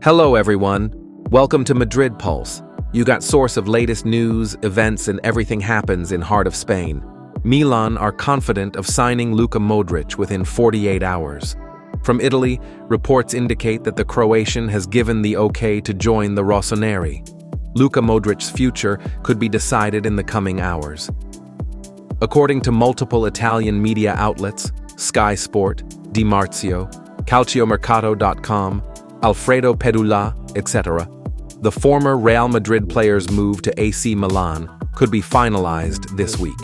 Hello everyone, welcome to Madrid Pulse. You got source of latest news, events and everything happens in heart of Spain. Milan are confident of signing Luka Modric within 48 hours. From Italy, reports indicate that the Croatian has given the okay to join the Rossoneri. Luka Modric's future could be decided in the coming hours. According to multiple Italian media outlets, Sky Sport, Di Marzio, Calciomercato.com, Alfredo Pedula, etc., the former Real Madrid player's move to AC Milan could be finalized this week.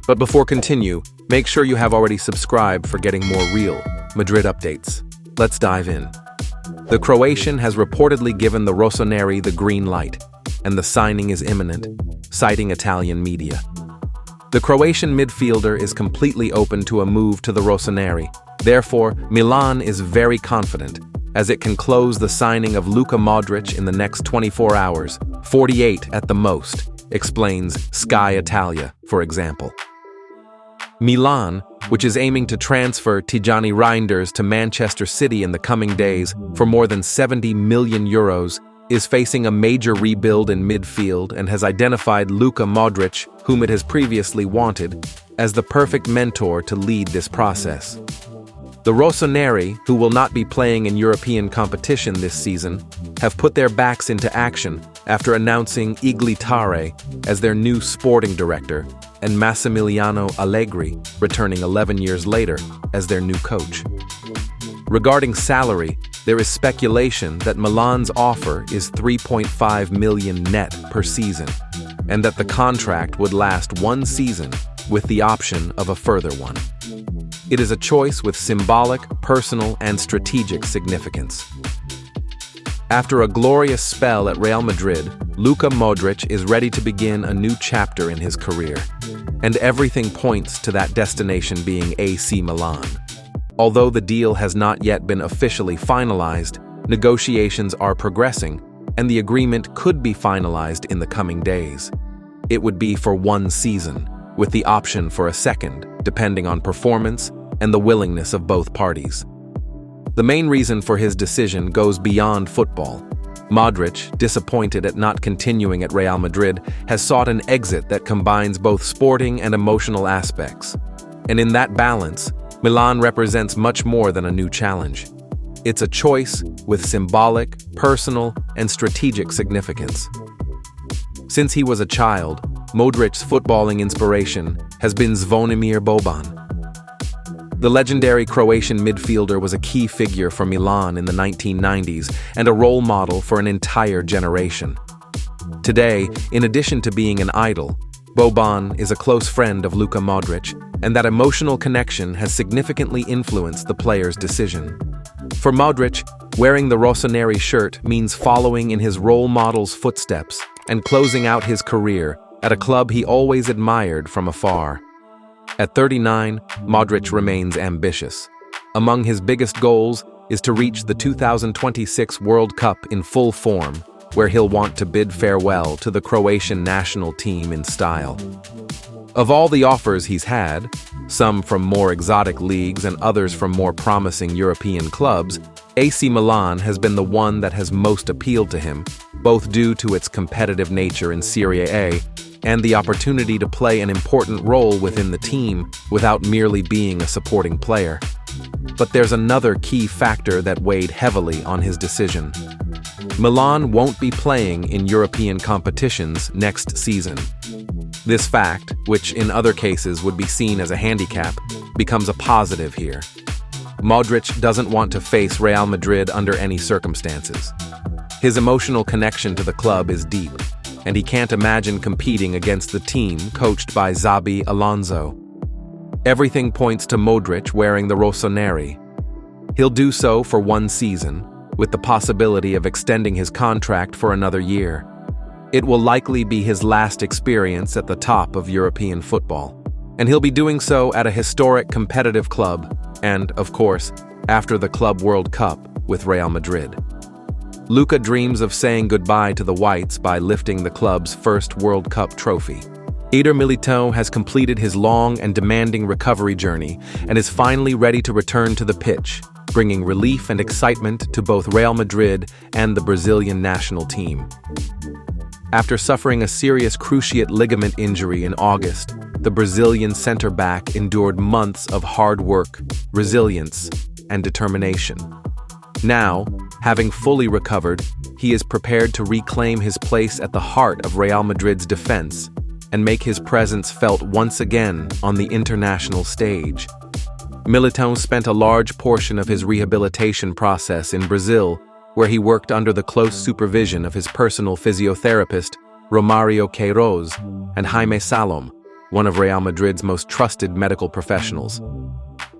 But before continue, make sure you have already subscribed for getting more real Madrid updates. Let's dive in. The Croatian has reportedly given the Rossoneri the green light, and the signing is imminent, citing Italian media. The Croatian midfielder is completely open to a move to the Rossoneri. Therefore, Milan is very confident, as it can close the signing of Luka Modric in the next 24 hours, 48 at the most, explains Sky Italia, for example. Milan, which is aiming to transfer Tijani Reinders to Manchester City in the coming days for more than 70 million euros, is facing a major rebuild in midfield and has identified Luka Modric, whom it has previously wanted, as the perfect mentor to lead this process. The Rossoneri, who will not be playing in European competition this season, have put their backs into action after announcing Iglitare as their new sporting director and Massimiliano Allegri returning 11 years later as their new coach. Regarding salary, there is speculation that Milan's offer is 3.5 million net per season, and that the contract would last one season with the option of a further one. It is a choice with symbolic, personal, and strategic significance. After a glorious spell at Real Madrid, Luka Modric is ready to begin a new chapter in his career, and everything points to that destination being AC Milan. Although the deal has not yet been officially finalized, negotiations are progressing, and the agreement could be finalized in the coming days. It would be for one season, with the option for a second, depending on performance and the willingness of both parties. The main reason for his decision goes beyond football. Modric, disappointed at not continuing at Real Madrid, has sought an exit that combines both sporting and emotional aspects. And in that balance, Milan represents much more than a new challenge. It's a choice with symbolic, personal, and strategic significance. Since he was a child, Modric's footballing inspiration has been Zvonimir Boban. The legendary Croatian midfielder was a key figure for Milan in the 1990s and a role model for an entire generation. Today, in addition to being an idol, Boban is a close friend of Luka Modric, and that emotional connection has significantly influenced the player's decision. For Modric, wearing the Rossoneri shirt means following in his role model's footsteps and closing out his career at a club he always admired from afar. At 39, Modric remains ambitious. Among his biggest goals is to reach the 2026 World Cup in full form, where he'll want to bid farewell to the Croatian national team in style. Of all the offers he's had, some from more exotic leagues and others from more promising European clubs, AC Milan has been the one that has most appealed to him, both due to its competitive nature in Serie A and the opportunity to play an important role within the team without merely being a supporting player. But there's another key factor that weighed heavily on his decision. Milan won't be playing in European competitions next season. This fact, which in other cases would be seen as a handicap, becomes a positive here. Modric doesn't want to face Real Madrid under any circumstances. His emotional connection to the club is deep, and he can't imagine competing against the team coached by Xabi Alonso. Everything points to Modric wearing the Rossoneri. He'll do so for one season, with the possibility of extending his contract for another year. It will likely be his last experience at the top of European football, and he'll be doing so at a historic competitive club and, of course, after the Club World Cup with Real Madrid. Luka dreams of saying goodbye to the Whites by lifting the club's first World Cup trophy. Militão has completed his long and demanding recovery journey and is finally ready to return to the pitch, bringing relief and excitement to both Real Madrid and the Brazilian national team. After suffering a serious cruciate ligament injury in August, the Brazilian center-back endured months of hard work, resilience, and determination. Now, having fully recovered, he is prepared to reclaim his place at the heart of Real Madrid's defense and make his presence felt once again on the international stage. Militão spent a large portion of his rehabilitation process in Brazil, where he worked under the close supervision of his personal physiotherapist, Romario Queiroz, and Jaime Salom, one of Real Madrid's most trusted medical professionals.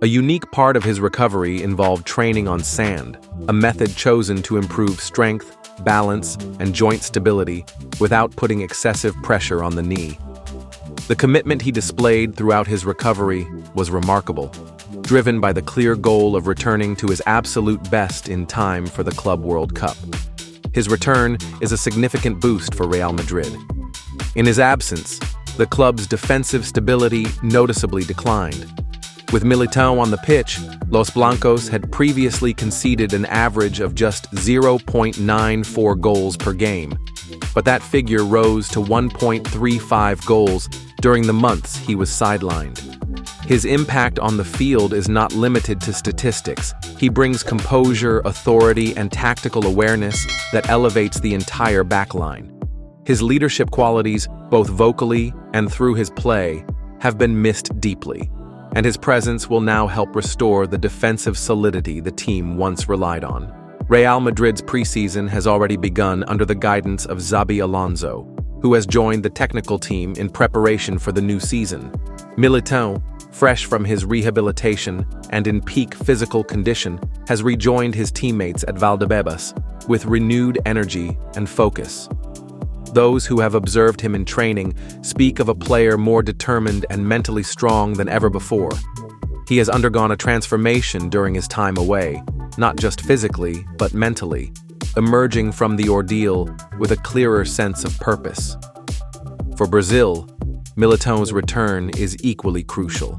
A unique part of his recovery involved training on sand, a method chosen to improve strength, balance, and joint stability without putting excessive pressure on the knee. The commitment he displayed throughout his recovery was remarkable, driven by the clear goal of returning to his absolute best in time for the Club World Cup. His return is a significant boost for Real Madrid. In his absence, the club's defensive stability noticeably declined. With Militão on the pitch, Los Blancos had previously conceded an average of just 0.94 goals per game, but that figure rose to 1.35 goals during the months he was sidelined. His impact on the field is not limited to statistics. He brings composure, authority, and tactical awareness that elevates the entire backline. His leadership qualities, both vocally and through his play, have been missed deeply, and his presence will now help restore the defensive solidity the team once relied on. Real Madrid's preseason has already begun under the guidance of Xabi Alonso, who has joined the technical team in preparation for the new season. Militão, fresh from his rehabilitation and in peak physical condition, has rejoined his teammates at Valdebebas with renewed energy and focus. Those who have observed him in training speak of a player more determined and mentally strong than ever before. He has undergone a transformation during his time away, not just physically, but mentally, emerging from the ordeal with a clearer sense of purpose. For Brazil, Militão's return is equally crucial.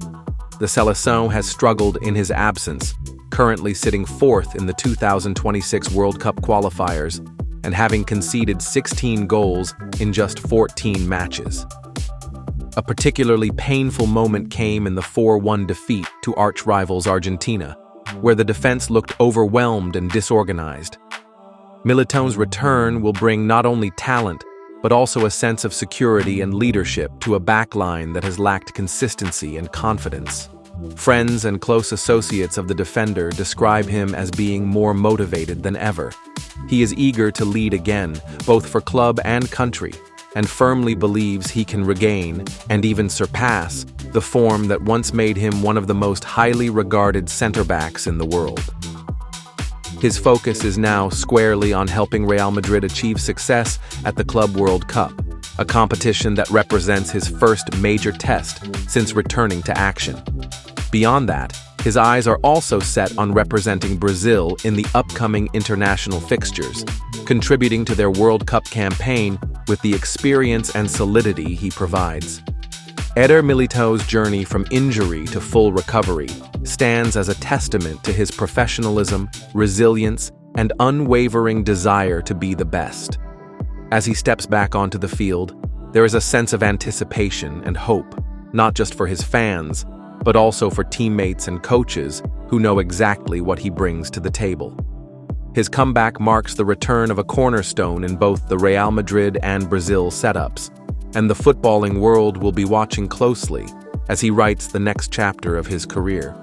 The Seleção has struggled in his absence, currently sitting fourth in the 2026 World Cup qualifiers and having conceded 16 goals in just 14 matches. A particularly painful moment came in the 4-1 defeat to arch-rivals Argentina, where the defense looked overwhelmed and disorganized. Militão's return will bring not only talent, but also a sense of security and leadership to a backline that has lacked consistency and confidence. Friends and close associates of the defender describe him as being more motivated than ever. He is eager to lead again, both for club and country, and firmly believes he can regain, and even surpass, the form that once made him one of the most highly regarded center-backs in the world. His focus is now squarely on helping Real Madrid achieve success at the Club World Cup, a competition that represents his first major test since returning to action. Beyond that, his eyes are also set on representing Brazil in the upcoming international fixtures, contributing to their World Cup campaign with the experience and solidity he provides. Eder Militão's journey from injury to full recovery stands as a testament to his professionalism, resilience, and unwavering desire to be the best. As he steps back onto the field, there is a sense of anticipation and hope, not just for his fans, but also for teammates and coaches who know exactly what he brings to the table. His comeback marks the return of a cornerstone in both the Real Madrid and Brazil setups, and the footballing world will be watching closely as he writes the next chapter of his career.